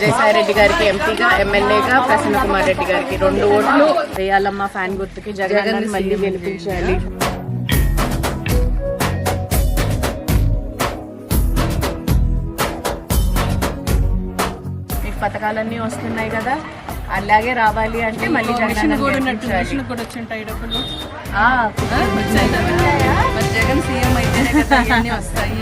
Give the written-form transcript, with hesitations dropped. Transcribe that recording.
విజయసాయి రెడ్డి గారికి ఎంపీగా, ఎమ్మెల్యేగా ప్రసన్న కుమార్ రెడ్డి గారికి 2 ఓట్లు వేయాలమ్మా. ఫ్యాన్ గుర్తుకి జగన్ మళ్ళీ గెలిపించాలి. మీకు పథకాలన్నీ వస్తున్నాయి కదా, అలాగే రావాలి అంటే మళ్ళీ జగన్ సీఎం అయితేనే కదా ఇవన్నీ వస్తాయి.